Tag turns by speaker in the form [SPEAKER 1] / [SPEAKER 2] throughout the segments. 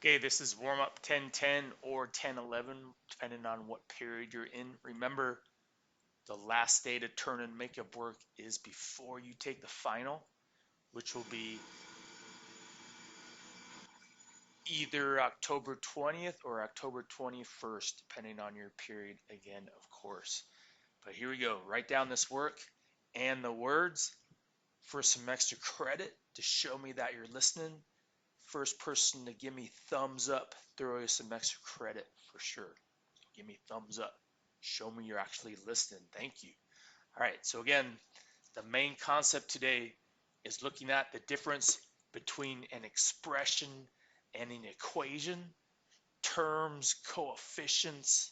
[SPEAKER 1] Okay, this is warm up 10:10 or 10:11, depending on what period you're in. Remember, the last day to turn in makeup work is before you take the final, which will be either October 20th or October 21st, depending on your period again, of course. But here we go. Write down this work and the words for some extra credit to show me that you're listening. First person to give me thumbs up, throw you some extra credit for sure. Give me thumbs up. Show me you're actually listening. Thank you. All right, so again, the main concept today is looking at the difference between an expression and an equation, terms, coefficients,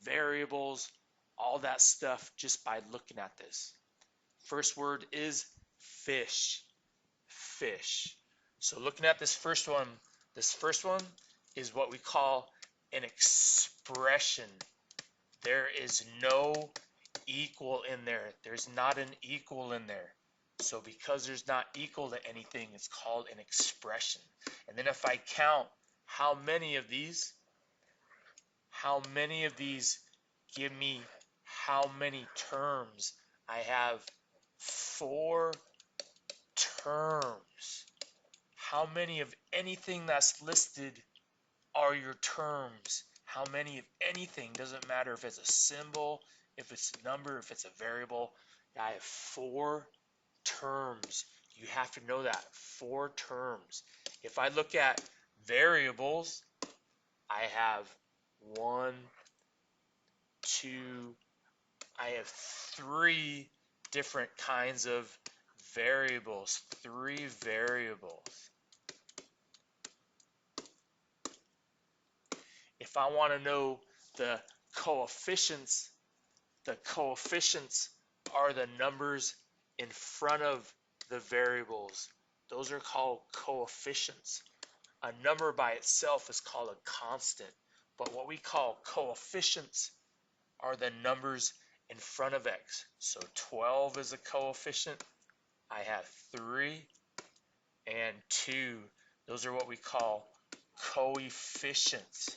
[SPEAKER 1] variables, all that stuff just by looking at this. First word is fish. Fish. So looking at this first one is what we call an expression. There is no equal in there. There's not an equal in there. So because there's not equal to anything, it's called an expression. And then if I count how many of these give me how many terms? I have 4 terms. How many of anything that's listed are your terms? How many of anything? Doesn't matter if it's a symbol, if it's a number, if it's a variable. I have 4 terms. You have to know that. 4 terms. If I look at variables, I have 1, 2, I have 3 different kinds of variables. 3 variables. If I want to know the coefficients are the numbers in front of the variables. Those are called coefficients. A number by itself is called a constant, but what we call coefficients are the numbers in front of x. So 12 is a coefficient. I have 3 and 2. Those are what we call coefficients.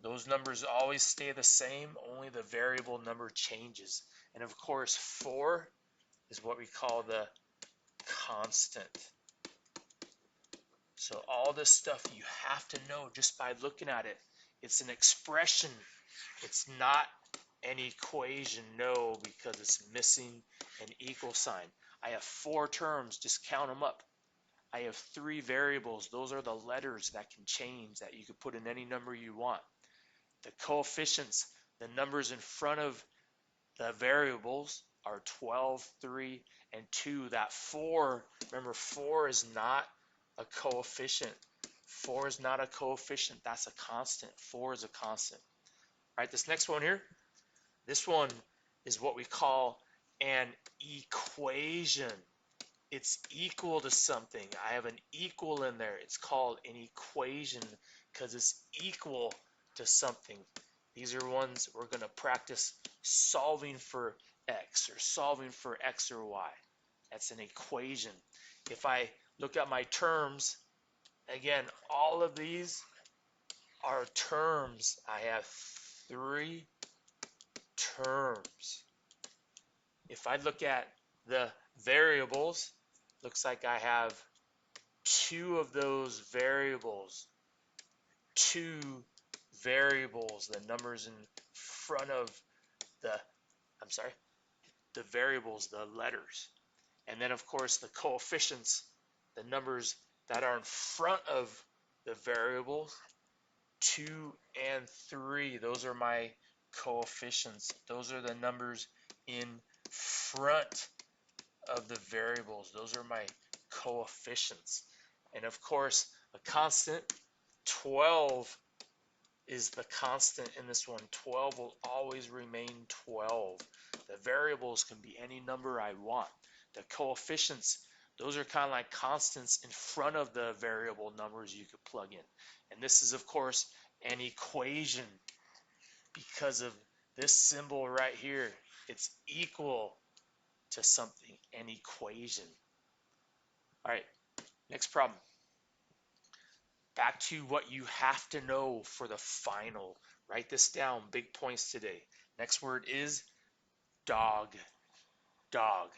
[SPEAKER 1] Those numbers always stay the same, only the variable number changes. And of course, 4 is what we call the constant. So all this stuff you have to know just by looking at it. It's an expression. It's not an equation, no, because it's missing an equal sign. I have 4 terms, just count them up. I have 3 variables. Those are the letters that can change, that you could put in any number you want. The coefficients, the numbers in front of the variables, are 12, 3, and 2. That 4, remember 4 is not a coefficient. 4 is not a coefficient. That's a constant. 4 is a constant. All right, this next one here, this one is what we call an equation. It's equal to something. I have an equal in there. It's called an equation because it's equal to something. These are ones we're going to practice solving for x or solving for x or y. That's an equation. If I look at my terms, again, all of these are terms. I have 3 terms. If I look at the variables, looks like I have 2 of those variables. 2 variables, the numbers in front of the, the variables, the letters. And then of course the coefficients, the numbers that are in front of the variables, 2 and 3. Those are my coefficients. Those are the numbers in front of the variables. Those are my coefficients. And of course, a constant, 12 is the constant in this one. 12 will always remain 12. The variables can be any number I want. The coefficients, those are kind of like constants in front of the variable numbers you could plug in. And this is, of course, an equation because of this symbol right here. It's equal to something, an equation. All right, next problem. back to what you have to know for the final. Write this down, big points today. Next word is dog, dog.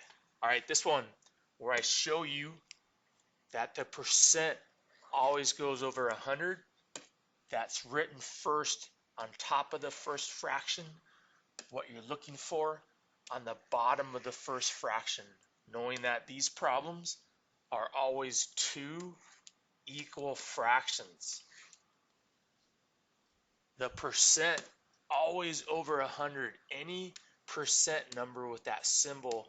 [SPEAKER 1] All right, this one where I show you that the percent always goes over 100. That's written first on top of the first fraction. What you're looking for on the bottom of the first fraction, knowing that these problems are always two equal fractions. The percent always over 100. Any percent number with that symbol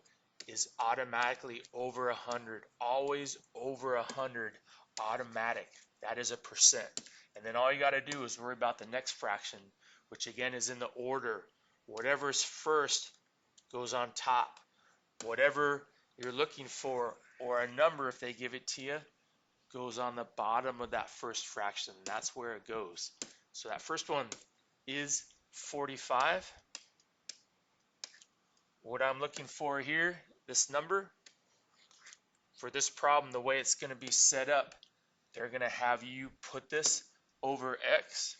[SPEAKER 1] is automatically over 100. Always over 100, automatic. That is a percent. And then all you got to do is worry about the next fraction, which again is in the order. Whatever's first goes on top. Whatever you're looking for, or a number if they give it to you, goes on the bottom of that first fraction. That's where it goes. So that first one is 45. What I'm looking for here, this number, for this problem, the way it's going to be set up, they're going to have you put this over x.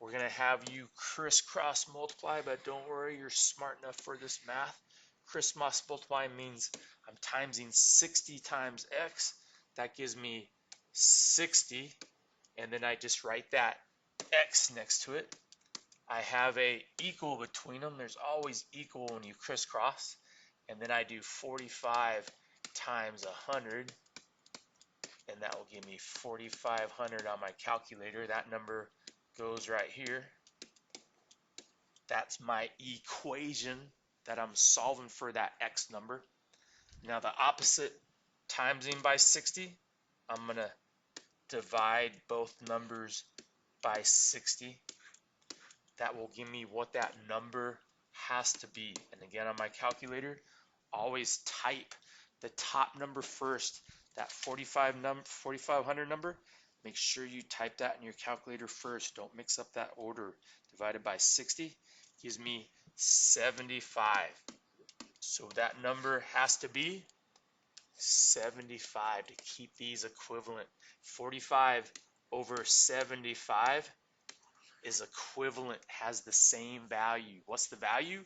[SPEAKER 1] We're going to have you crisscross multiply, but don't worry, you're smart enough for this math. Crisscross multiply means I'm timesing 60 times x. That gives me 60, and then I just write that x next to it. I have a equal between them. There's always equal when you crisscross. And then I do 45 times 100, and that will give me 4,500 on my calculator. That number goes right here. That's my equation that I'm solving for that x number. Now the opposite, timesing by 60, I'm going to divide both numbers by 60. That will give me what that number has to be. And again, on my calculator, always type the top number first. That 4,500 number, make sure you type that in your calculator first. Don't mix up that order. Divided by 60 gives me 75. So that number has to be 75 to keep these equivalent. 45 over 75 is equivalent, has the same value. What's the value?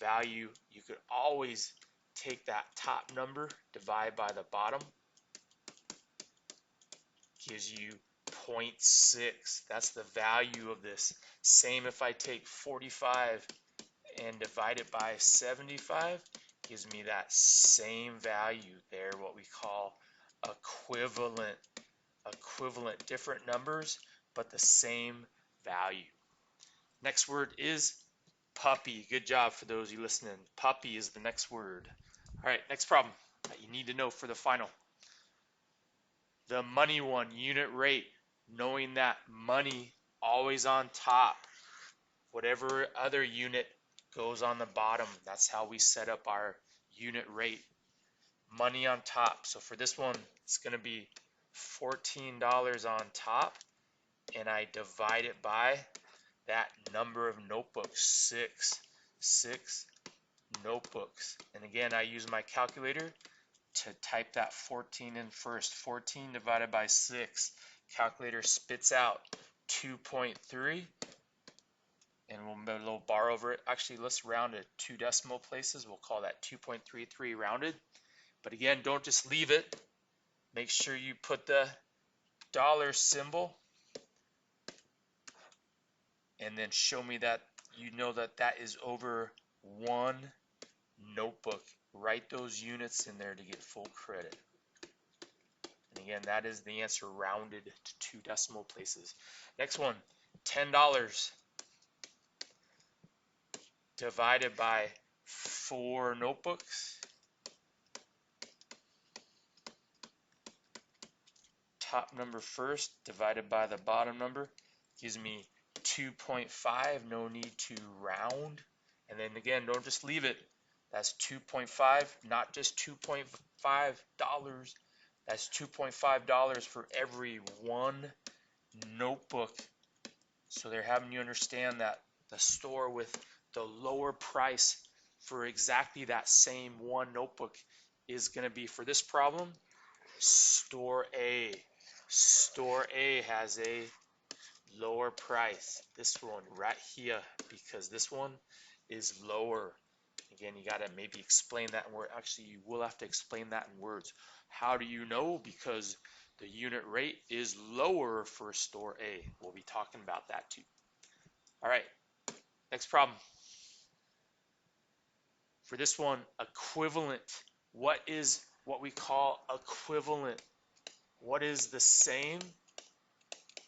[SPEAKER 1] Value, you could always take that top number, divide by the bottom, gives you 0.6. That's the value of this. Same if I take 45 and divide it by 75, gives me that same value there, what we call equivalent. Equivalent, different numbers, but the same value. Next word is puppy. Good job for those of you listening. Puppy is the next word. All right, next problem that you need to know for the final. The money one, unit rate, knowing that money always on top. Whatever other unit goes on the bottom. That's how we set up our unit rate. Money on top. So for this one, it's going to be $14 on top, and I divide it by that number of notebooks, six notebooks. And again, I use my calculator to type that 14 in first. 14 divided by 6. Calculator spits out 2.3. And we'll put a little bar over it. Actually, let's round it 2 decimal places. We'll call that 2.33 rounded. But again, don't just leave it. Make sure you put the dollar symbol, and then show me that you know that that is over 1 notebook. Write those units in there to get full credit. And again, that is the answer, rounded to 2 decimal places. Next one, $10 divided by 4 notebooks. Top number first divided by the bottom number gives me 2.5. No need to round. And then again, don't just leave it. That's 2.5, not just $2.5. That's $2.5 for every 1 notebook. So they're having you understand that the store with the lower price for exactly that same 1 notebook is going to be, for this problem, Store A. Store A has a lower price. This one right here, because this one is lower. Again, you gotta maybe explain that in words. Actually, you will have to explain that in words. How do you know? Because the unit rate is lower for store A. We'll be talking about that too. All right, next problem. For this one, equivalent. What is what we call equivalent? What is the same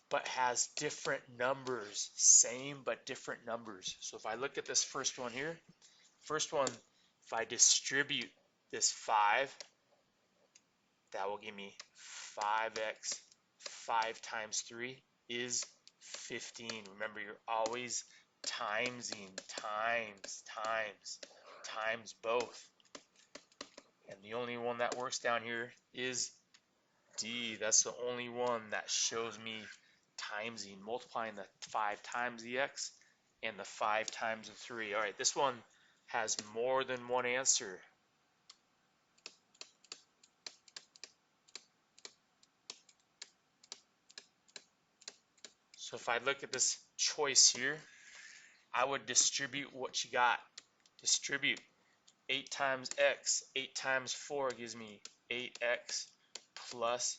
[SPEAKER 1] but has different numbers? Same but different numbers. So if I look at this first one here, first one, if I distribute this 5, that will give me 5x. 5 times 3 is 15. Remember, you're always timesing, times both. And the only one that works down here is D. That's the only one that shows me timesing, multiplying the 5 times the x and the 5 times the 3. All right, this one has more than one answer. So if I look at this choice here, I would distribute what you got. Distribute 8 times x. 8 times 4 gives me 8x plus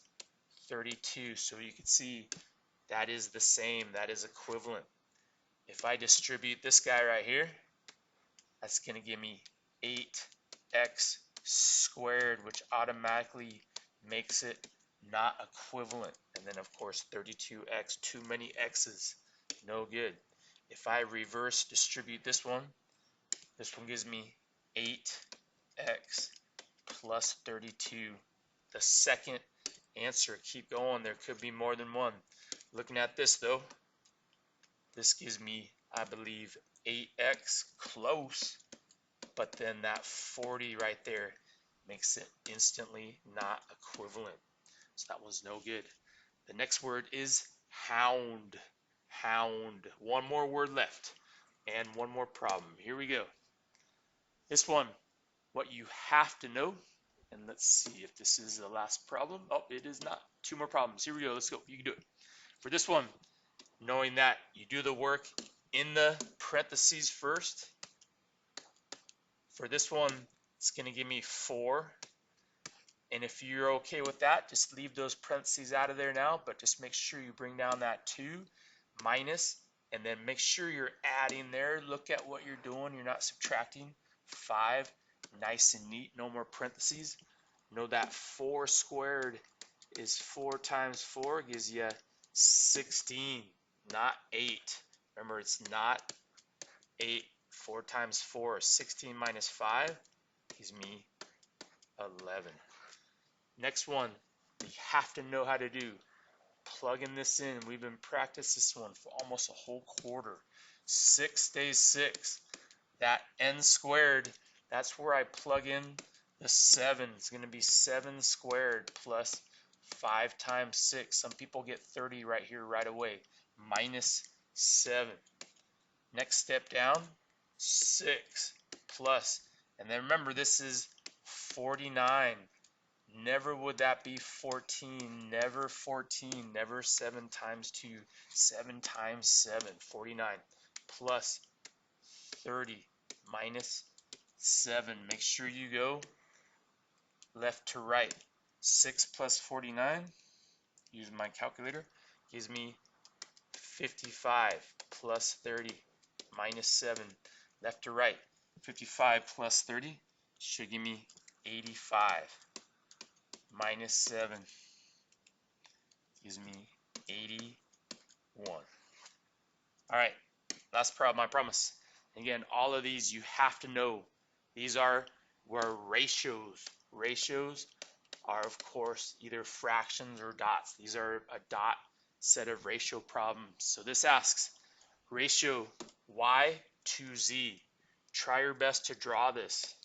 [SPEAKER 1] 32. So you can see that is the same. That is equivalent. If I distribute this guy right here, that's going to give me 8x squared, which automatically makes it not equivalent. And then, of course, 32x, too many x's, no good. If I reverse distribute this one gives me 8x plus 32. The second answer. Keep going. There could be more than one. Looking at this, though, this gives me, I believe, 8x close, but then that 40 right there makes it instantly not equivalent. So that was no good. The next word is hound. Hound. One more word left and one more problem. Here we go. This one, what you have to know, and let's see if this is the last problem. Oh, it is not. 2 more problems. Here we go. Let's go. You can do it. For this one, knowing that you do the work in the parentheses first. For this one, it's going to give me 4. And if you're okay with that, just leave those parentheses out of there now, but just make sure you bring down that 2 minus, and then make sure you're adding there. Look at what you're doing. You're not subtracting. 5, nice and neat, no more parentheses. Know that 4 squared is 4 times 4 gives you 16, not 8. Remember, it's not 8. 4 times 4 is 16 minus 5 gives me 11. Next one, you have to know how to do. Plugging this in. We've been practicing this one for almost a whole quarter. 6 days 6. That n squared, that's where I plug in the 7. It's going to be 7 squared plus 5 times 6. Some people get 30 right here right away. Minus 7. Next step down, 6 plus. And then remember, this is 49. Never would that be 14. Never 14. Never 7 times 2. 7 times 7. 49 plus 30 minus 7. Make sure you go left to right. 6 plus 49, use my calculator, gives me 55 plus 30 minus 7. Left to right. 55 plus 30 should give me 85. Minus 7 gives me 81. All right, last problem, I promise. Again, all of these you have to know. These are where ratios. Ratios are, of course, either fractions or dots. These are a dot set of ratio problems. So this asks ratio y to z. Try your best to draw this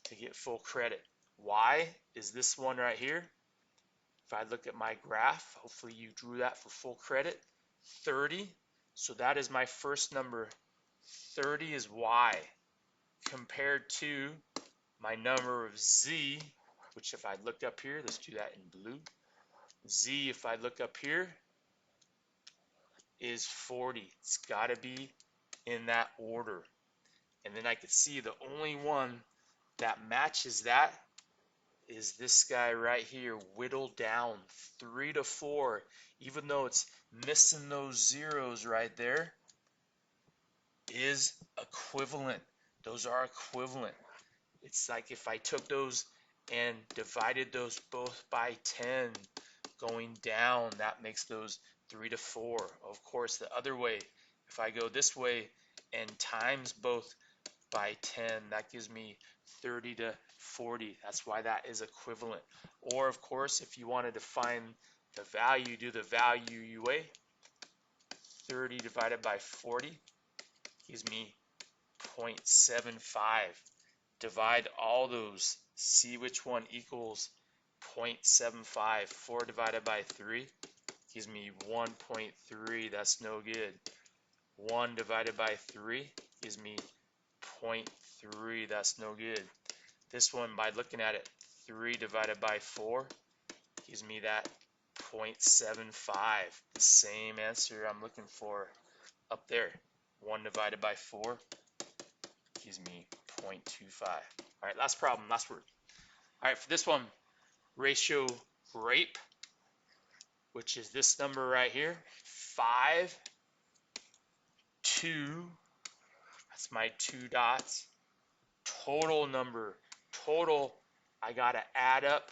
[SPEAKER 1] to get full credit. Y is this one right here. If I look at my graph, hopefully you drew that for full credit. 30, so that is my first number. 30 is y compared to my number of z, which if I look up here, let's do that in blue. Z, if I look up here, is 40. It's got to be in that order. And then I can see the only one that matches that is this guy right here, whittled down 3 to 4. Even though it's missing those zeros right there, is equivalent. Those are equivalent. It's like if I took those and divided those both by 10 going down, that makes those 3 to 4. Of course, the other way, if I go this way and times both by 10, that gives me 30 to 40. That's why that is equivalent. Or of course, if you wanted to find the value, do the value way. 30 divided by 40 gives me 0.75. Divide all those, see which one equals 0.75. 4 divided by 3 gives me 1.3. That's no good. 1 divided by 3 gives me 0.3. That's no good. This one, by looking at it, 3 divided by 4 gives me that 0.75. The same answer I'm looking for up there. 1 divided by 4 gives me 0.25. All right, last problem, last word. All right, for this one, ratio grape, which is this number right here, 5, 2, that's my 2 dots. Total number, total, I got to add up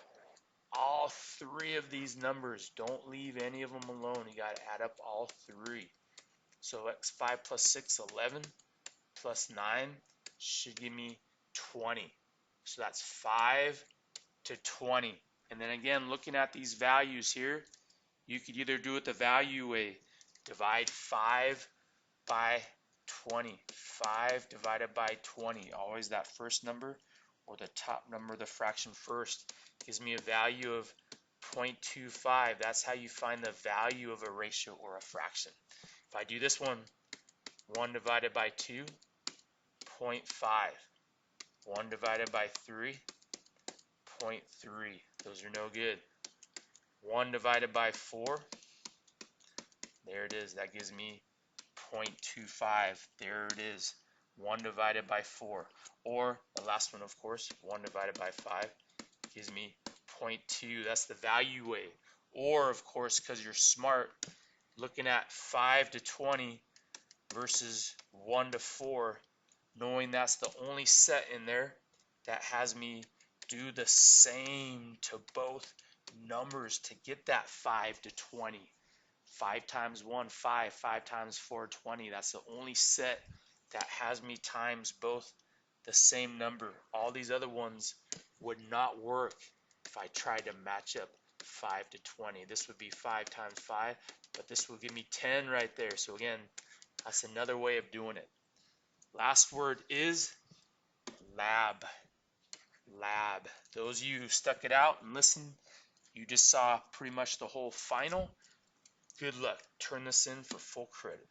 [SPEAKER 1] all 3 of these numbers. Don't leave any of them alone. You got to add up all 3. So x5 plus 6, 11, plus 9 should give me 20. So that's 5 to 20. And then again, looking at these values here, you could either do it the value way. Divide 5 by 20. 5 divided by 20. Always that first number or the top number of the fraction first. Gives me a value of 0.25. That's how you find the value of a ratio or a fraction. If I do this one, 1 divided by 2, 0.5. 1 divided by 3, 0.3. Those are no good. 1 divided by 4, there it is. That gives me 0.25. There it is. 1 divided by 4. Or the last one, of course, 1 divided by 5 gives me 0.2. That's the value way. Or, of course, because you're smart, looking at 5 to 20 versus 1 to 4, knowing that's the only set in there that has me do the same to both numbers to get that 5 to 20. 5 times 1, 5. 5 times 4, 20. That's the only set that has me times both the same number. All these other ones would not work if I tried to match up 5 to 20. This would be 5 times 5, but this will give me 10 right there. So again, that's another way of doing it. Last word is lab. Lab. Those of you who stuck it out and listened, you just saw pretty much the whole final. Good luck. Turn this in for full credit.